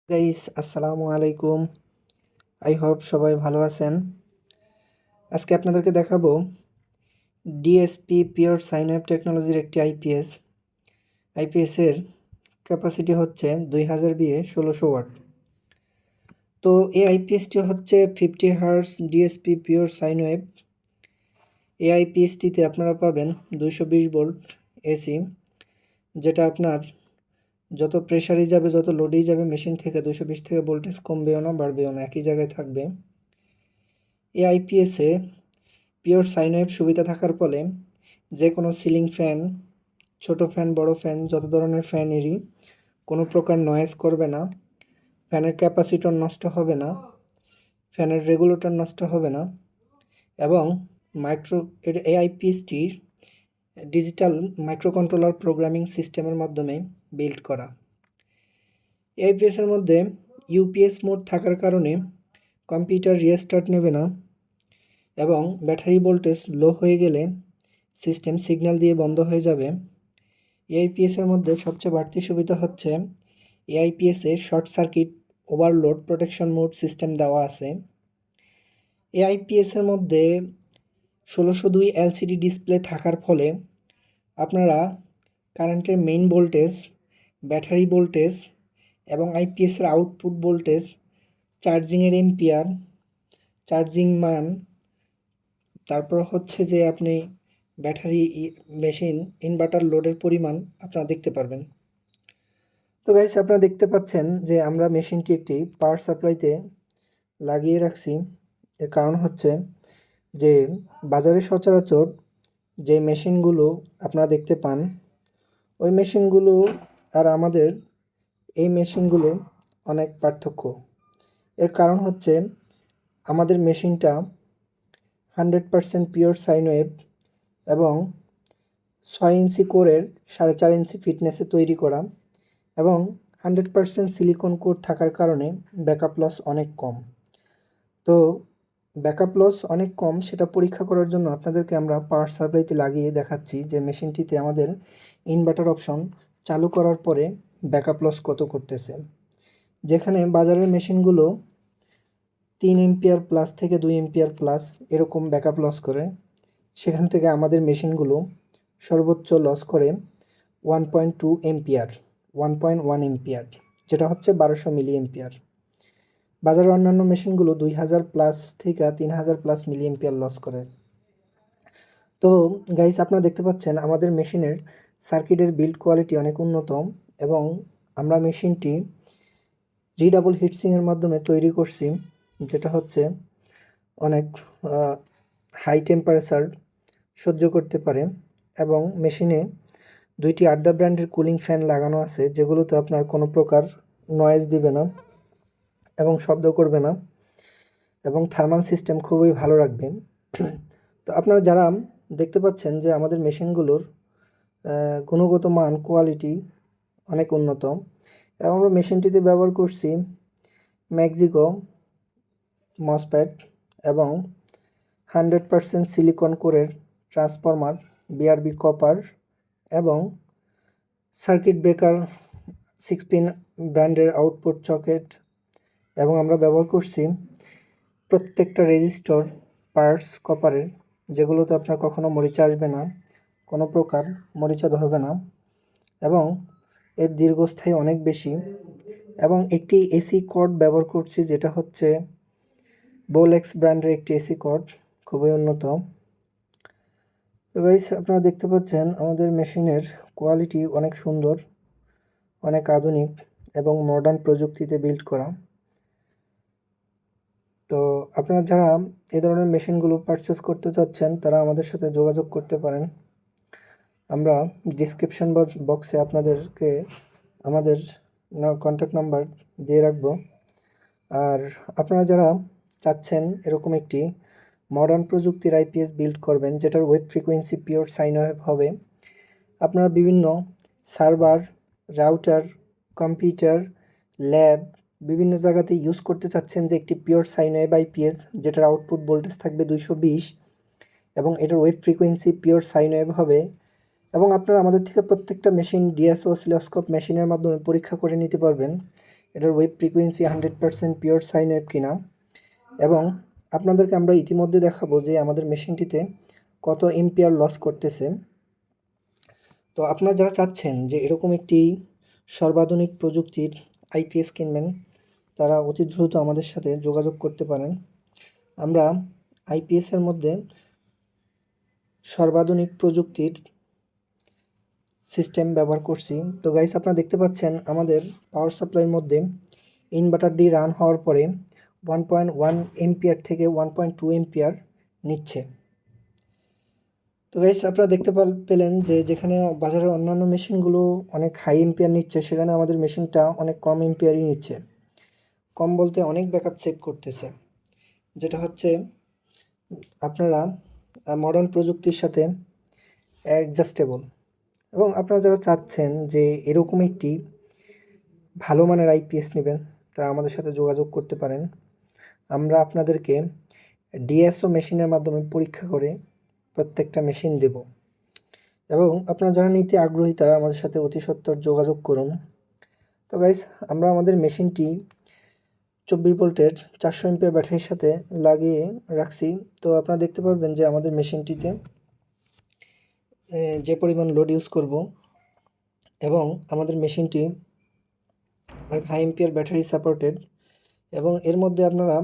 Guys, আসসালামু আলাইকুম। I hope সবাই ভালো আছেন। আজকে আপনাদেরকে দেখাবো ডিএসপি পিওর সাইন ওয়েভ টেকনোলজির একটি আইপিএসের ক্যাপাসিটি হচ্ছে 2000 বিএ 1600 ওয়াট। তো এই আইপিএসটি হচ্ছে 50 hertz DSP pure sine wave. এই আইপিএসটিতে আপনারা পাবেন 220 ভোল্ট এসি, যেটা আপনার যত প্রেশারই যাবে, যত লোডেই যাবে মেশিন থেকে 220 থেকে ভোল্টেজ কমবেও না বাড়বেও না, একই জায়গায় থাকবে। এই আইপিএসে পিওর সাইন ওয়েভ সুবিধা থাকার ফলে যে কোনো সিলিং ফ্যান, ছোট ফ্যান, বড় ফ্যান, যত ধরনের ফ্যানেরই কোনো প্রকার নয়েজ করবে না, ফ্যানের ক্যাপাসিটর নষ্ট হবে না, ফ্যানের রেগুলেটর নষ্ট হবে না। এবং মাইক্রো এই আইপিএসটির ডিজিটাল মাইক্রোকন্ট্রোলার প্রোগ্রামিং সিস্টেমের মাধ্যমে বিল্ড করা। এই আইপিএসের মধ্যে ইউপিএস মোড থাকার কারণে কম্পিউটার রিস্টার্ট নেবে না, এবং ব্যাটারি ভোল্টেজ লো হয়ে গেলে সিস্টেম সিগন্যাল দিয়ে বন্ধ হয়ে যাবে। এআইপিএসের মধ্যে সবচেয়ে বাড়তি সুবিধা হচ্ছে এআইপিএসে short circuit overload protection mode system দেওয়া আছে। এআইপিএসের মধ্যে 1602 এলসিডি ডিসপ্লে থাকার ফলে আপনারা কারেন্টের মেইন ভোল্টেজ, ব্যাটারি ভোল্টেজ এবং আইপিএসের আউটপুট ভোল্টেজ, চার্জিংয়ের এম্পিয়ার, চার্জিং মান, তারপর হচ্ছে যে আপনি ব্যাটারি মেশিন ইনভার্টার লোডের পরিমাণ আপনারা দেখতে পারবেন। তো গাইস, আপনারা দেখতে পাচ্ছেন যে আমরা মেশিনটি একটি পাওয়ার সাপ্লাইতে লাগিয়ে রাখছি। এর কারণ হচ্ছে যে বাজারে সচরাচর যে মেশিনগুলো আপনারা দেখতে পান, ওই মেশিনগুলো আর আমাদের এই মেশিনগুলো অনেক পার্থক্য। এর কারণ হচ্ছে আমাদের মেশিনটা 100% পিওর সাইন ওয়েভ এবং 6 ইঞ্চি কোরের 4.5 ইঞ্চি ফিটনেসে তৈরি করা, এবং 100% সিলিকন কোর থাকার কারণে ব্যাকআপ লস অনেক কম। তো ব্যাকআপ লস অনেক কম, সেটা পরীক্ষা করার জন্য আপনাদেরকে আমরা পাওয়ার সাপ্লাইতে লাগিয়ে দেখাচ্ছি যে মেশিনটিতে আমাদের ইনভার্টার অপশন চালু করার পরে ব্যাকআপ লস কত করতেছে। যেখানে বাজারের মেশিনগুলো 3 এম্পিয়ার প্লাস থেকে 2 এম্পিয়ার প্লাস এরকম ব্যাকআপ লস করে, সেখান থেকে আমাদের মেশিনগুলো সর্বোচ্চ লস করে 1.2 এম্পিয়ার, 1.1 এম্পিয়ার, যেটা হচ্ছে 1200 মিলি এম্পিয়ার। বাজারের অন্যান্য মেশিনগুলো 2000 প্লাস থেকে 3000 প্লাস মিলি এম্পিয়ার লস করে। তো গাইস, আপনারা দেখতে পাচ্ছেন আমাদের মেশিনের সার্কিটের বিল্ড কোয়ালিটি অনেক উন্নত, এবং আমরা মেশিনটি রিডাবল হিটসিংয়ের মাধ্যমে তৈরি করছি, যেটা হচ্ছে অনেক হাই টেম্পারেচার সহ্য করতে পারে। এবং মেশিনে 2টি আড্ডা ব্র্যান্ডের কুলিং ফ্যান লাগানো আছে, যেগুলোতে আপনার কোনো প্রকার নয়েজ দিবে না এবং শব্দ করবে না, এবং থার্মাল সিস্টেম খুবই ভালো রাখবে। তো আপনারা যারা দেখতে পাচ্ছেন যে আমাদের মেশিনগুলোর গুণগত মান, কোয়ালিটি অনেক উন্নত, এবং আমরা মেশিনটিতে ব্যবহার করছি ম্যাক্সিকো মসপ্যাট এবং 100% সিলিকন কোরের ট্রান্সফরমার, বিআরবি কপার এবং সার্কিট ব্রেকার 6 পিন ব্র্যান্ডের আউটপুট সকেট, এবং আমরা ব্যবহার করছি প্রত্যেকটা রেজিস্টর পার্টস কপারের, যেগুলোতে আপনার কখনো মরিচা আসবে না, কোনো প্রকার মরিচা ধরবে না, এবং এর দীর্ঘস্থায়ী অনেক বেশি। এবং একটি এসি কর্ড ব্যবহার করছি, যেটা হচ্ছে বোলেক্স ব্র্যান্ডের একটি এসি কর্ড, খুবই উন্নত। তো গাইস, আপনারা দেখতে পাচ্ছেন আমাদের মেশিনের কোয়ালিটি অনেক সুন্দর, অনেক আধুনিক এবং মডার্ন প্রযুক্তিতে বিল্ড করা। তো আপনারা যারা এই ধরনের মেশিনগুলো পারচেস করতে চাচ্ছেন, তারা আমাদের সাথে যোগাযোগ করতে পারেন। আমরা ডিসক্রিপশন বক্সে আপনাদেরকে আমাদের কন্ট্যাক্ট নাম্বার দিয়ে রাখবো। আর আপনারা যারা চাচ্ছেন এরকম একটি মডার্ন প্রযুক্তির আইপিএস বিল্ড করবেন, যেটার wave frequency pure sine wave হবে, আপনারা বিভিন্ন সার্ভার, রাউটার, কম্পিউটার, ল্যাব, বিভিন্ন জায়গাতে ইউজ করতে চাচ্ছেন যে একটি পিওর সাইন ওয়েভ আইপিএস, যেটার আউটপুট ভোল্টেজ থাকবে 220 এবং এটার wave frequency pure sine wave হবে, এবং আপনারা আমাদের থেকে প্রত্যেকটা মেশিন ডিএসও অসিলোস্কোপ মেশিনের মাধ্যমে পরীক্ষা করে নিতে পারবেন। এটার wave frequency 100% pure sine wave কিনা, এবং আপনাদেরকে আমরা ইতিমধ্যে দেখাবো যে আমাদের মেশিনটিতে কত এম্পিয়ার লস করতেছে। তো আপনারা যারা চাচ্ছেন যে এরকম একটি সর্বাধুনিক প্রযুক্তির আইপিএস কিনবেন, তারা অতি দ্রুত আমাদের সাথে যোগাযোগ করতে পারেন। আমরা আইপিএসের মধ্যে সর্বাধুনিক প্রযুক্তির সিস্টেম ব্যবহার করছি। তো গাইস, আপনারা দেখতে পাচ্ছেন আমাদের পাওয়ার সাপ্লাইয়ের মধ্যে ইনভার্টারটি রান হওয়ার পরে 1.1 এম্পিয়ার থেকে 1.2 এম্পিয়ার নিচ্ছে। তো গাইস, আপনারা দেখতে পেলেন যে যেখানে বাজারের অন্যান্য মেশিনগুলো অনেক হাই এম্পিয়ার নিচ্ছে, সেখানে আমাদের মেশিনটা অনেক কম এম্পিয়ারই নিচ্ছে। কম বলতে অনেক ব্যাকআপ সেভ করতেছে, যেটা হচ্ছে আপনারা মডার্ন প্রযুক্তির সাথে অ্যাডজাস্টেবল। এবং আপনারা যারা চাচ্ছেন যে এরকম একটি ভালো মানের আইপিএস নেবেন, তারা আমাদের সাথে যোগাযোগ করতে পারেন। আমরা আপনাদেরকে ডিএসও মেশিনের মাধ্যমে পরীক্ষা করে প্রত্যেকটা মেশিন দেব, এবং আপনারা যারা নিতে আগ্রহী তারা আমাদের সাথে অতি সত্বর যোগাযোগ করুন। তো গাইস, আমরা আমাদের মেশিনটি 24 ভোল্টের 400 এমপিয়ার ব্যাটারির সাথে লাগিয়ে রাখছি। তো আপনারা দেখতে পারবেন যে আমাদের মেশিনটিতে যে পরিমাণ লোড ইউজ করব, এবং আমাদের মেশিনটি অনেক হাই এম্পিয়ার ব্যাটারি সাপোর্টেড, এবং এর মধ্যে আপনারা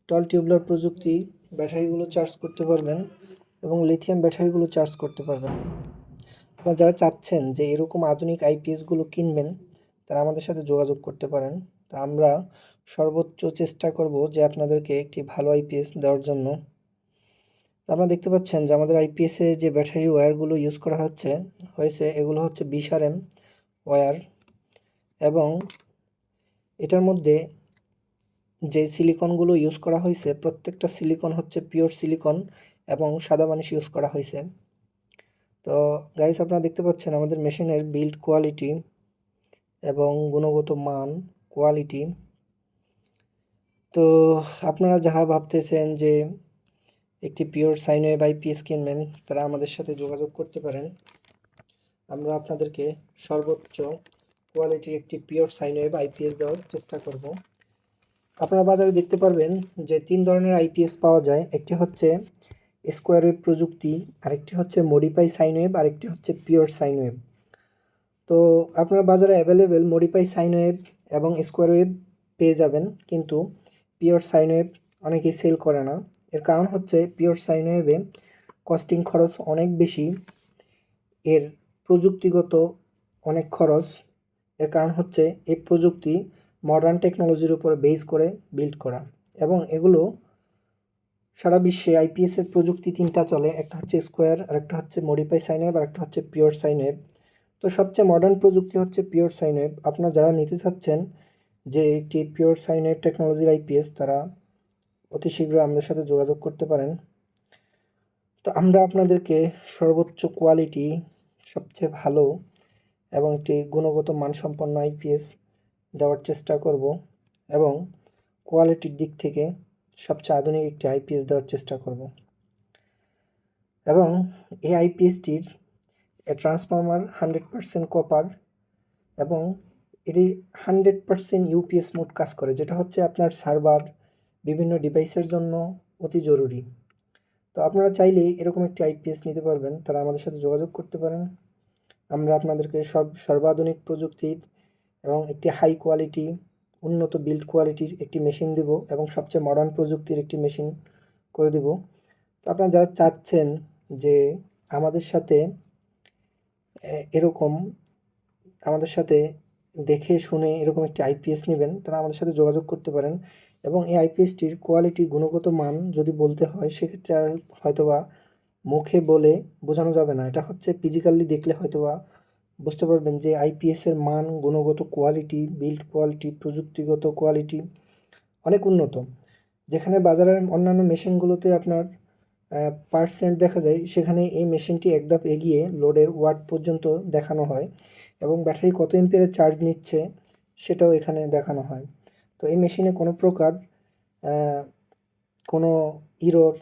12 টিউবলার প্রযুক্তি ব্যাটারিগুলো চার্জ করতে পারবেন এবং লিথিয়াম ব্যাটারিগুলো চার্জ করতে পারবেন। আপনারা যারা চাচ্ছেন যে এরকম আধুনিক আইপিএসগুলো কিনবেন, তারা আমাদের সাথে যোগাযোগ করতে পারেন। তা আমরা সর্বোচ্চ চেষ্টা করব যে আপনাদেরকে একটি ভালো আইপিএস দেওয়ার জন্য। আপনারা দেখতে পাচ্ছেন যে আমাদের আইপিএসে যে ব্যাটারি ওয়্যারগুলো ইউজ করা হয়েছে এগুলো হচ্ছে 20 আরএম ওয়্যার, এবং এটার মধ্যে যে সিলিকনগুলো ইউজ করা হয়েছে প্রত্যেকটা সিলিকন হচ্ছে পিওর সিলিকন এবং সাদা মানিশ ইউজ করা হয়েছে। তো গাইস, আপনারা দেখতে পাচ্ছেন আমাদের মেশিনের বিল্ড কোয়ালিটি এবং গুণগত মান কোয়ালিটি। তো আপনারা যারা ভাবতেছেন যে একটি পিওর সাইন ওয়েভ আইপিএস কিনবেন, তারা আমাদের সাথে যোগাযোগ করতে পারেন। আমরা আপনাদেরকে সর্বোচ্চ কোয়ালিটির একটি পিওর সাইন ওয়েভ আইপিএস দেওয়ার চেষ্টা করব। আপনারা বাজারে দেখতে পারবেন যে 3 ধরনের আইপিএস পাওয়া যায়। একটি হচ্ছে স্কোয়ার ওয়েভ প্রযুক্তি, আরেকটি হচ্ছে মডিফাই সাইন ওয়েভ, আরেকটি হচ্ছে পিওর সাইন ওয়েভ। তো আপনারা বাজারে অ্যাভেলেবেল মডিফাই সাইন ওয়েভ এবং স্কোয়ার ওয়েভ পেয়ে যাবেন, কিন্তু পিওর সাইন ওয়েভ অনেকেই সেল করে না। এর কারণ হচ্ছে পিওর সাইন ওয়েভে কস্টিং খরচ অনেক বেশি, এর প্রযুক্তিগত অনেক খরচ। এর কারণ হচ্ছে এই প্রযুক্তি মডার্ন টেকনোলজির উপরে বেস করে বিল্ড করা, এবং এগুলো সারা বিশ্বে আইপিএসের প্রযুক্তি 3টা চলে। একটা হচ্ছে স্কোয়ার, আরেকটা হচ্ছে মডিফাই সাইন ওয়েভ, আরেকটা হচ্ছে পিওর সাইন ওয়েভ। তো সবচেয়ে মডার্ন প্রযুক্তি হচ্ছে পিওর সাইন ওয়েভ। আপনারা যারা নিতে চাচ্ছেন যে একটি পিওর সাইন ওয়েভ টেকনোলজির আইপিএস, তারা অতি শীঘ্রই আমাদের সাথে যোগাযোগ করতে পারেন। তো আমরা আপনাদেরকে সর্বোচ্চ কোয়ালিটি, সবচেয়ে ভালো এবং একটি গুণগত মানসম্পন্ন আইপিএস দেওয়ার চেষ্টা করব, এবং কোয়ালিটির দিক থেকে সবচেয়ে আধুনিক একটি আইপিএস দেওয়ার চেষ্টা করব। এবং এই আইপিএসটির ট্রান্সফর্মার 100% কপার, এবং এটি 100% ইউপিএস মোড কাজ করে, যেটা হচ্ছে আপনার সার্ভার বিভিন্ন ডিভাইসের জন্য অতি জরুরি। তো আপনারা চাইলেই এরকম একটি আইপিএস নিতে পারবেন, তারা আমাদের সাথে যোগাযোগ করতে পারেন। আমরা আপনাদেরকে সর্বাধুনিক প্রযুক্তির এবং একটি হাই কোয়ালিটি উন্নত বিল্ড কোয়ালিটির একটি মেশিন দেব, এবং সবচেয়ে মডার্ন প্রযুক্তির একটি মেশিন করে দেব। তো আপনারা যারা চাচ্ছেন যে আমাদের সাথে এরকম আমাদের সাথে দেখে শুনে এরকম একটি আইপিএস নেবেন, তারা আমাদের সাথে যোগাযোগ করতে পারেন। এবং এই আইপিএসটির কোয়ালিটি গুণগত মান যদি বলতে হয়, সেক্ষেত্রে হয়তোবা মুখে বলে বোঝানো যাবে না। এটা হচ্ছে ফিজিক্যালি দেখলে হয়তোবা বুঝতে পারবেন যে আইপিএসের মান, গুণগত কোয়ালিটি, বিল্ড কোয়ালিটি, প্রযুক্তিগত কোয়ালিটি অনেক উন্নত। যেখানে বাজারের অন্যান্য মেশিনগুলোতে আপনার পার্সেন্ট দেখা যায়, সেখানে এই মেশিনটি এক ধাপ এগিয়ে লোডের ওয়াট পর্যন্ত দেখানো হয়, এবং ব্যাটারি কত এম্পিয়ারের চার্জ নিচ্ছে সেটাও এখানে দেখানো হয়। তো এই মেশিনে কোনো প্রকার কোনো ইরর,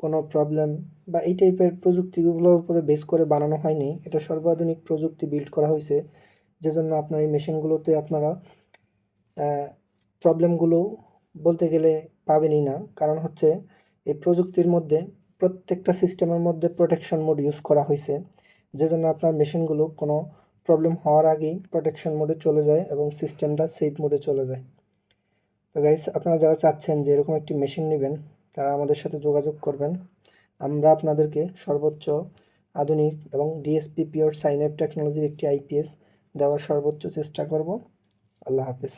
কোনো প্রবলেম বা এই টাইপের প্রযুক্তিগুলোর উপরে বেস করে বানানো হয়নি। এটা সর্বাধুনিক প্রযুক্তি বিল্ড করা হয়েছে, যে জন্য আপনার এই মেশিনগুলোতে আপনারা প্রবলেমগুলো বলতে গেলে পাবেনই না, কারণ হচ্ছে এই প্রযুক্তির মধ্যে প্রত্যেকটা সিস্টেমের মধ্যে প্রোটেকশন মোড ইউজ করা হয়েছে, যেজন্য আপনার মেশিনগুলো কোনো প্রবলেম হওয়ার আগেই প্রোটেকশন মোডে চলে যায় এবং সিস্টেমটা সেফ মোডে চলে যায়। তো গাইস, আপনারা যারা চাচ্ছেন যে এরকম একটি মেশিন নেবেন, তারা আমাদের সাথে যোগাযোগ করবেন। আমরা আপনাদেরকে সর্বোচ্চ আধুনিক এবং ডিএসপি পিওর সাইনওয়েভ টেকনোলজির একটি আইপিএস দেওয়ার সর্বোচ্চ চেষ্টা করব। আল্লাহ হাফেজ।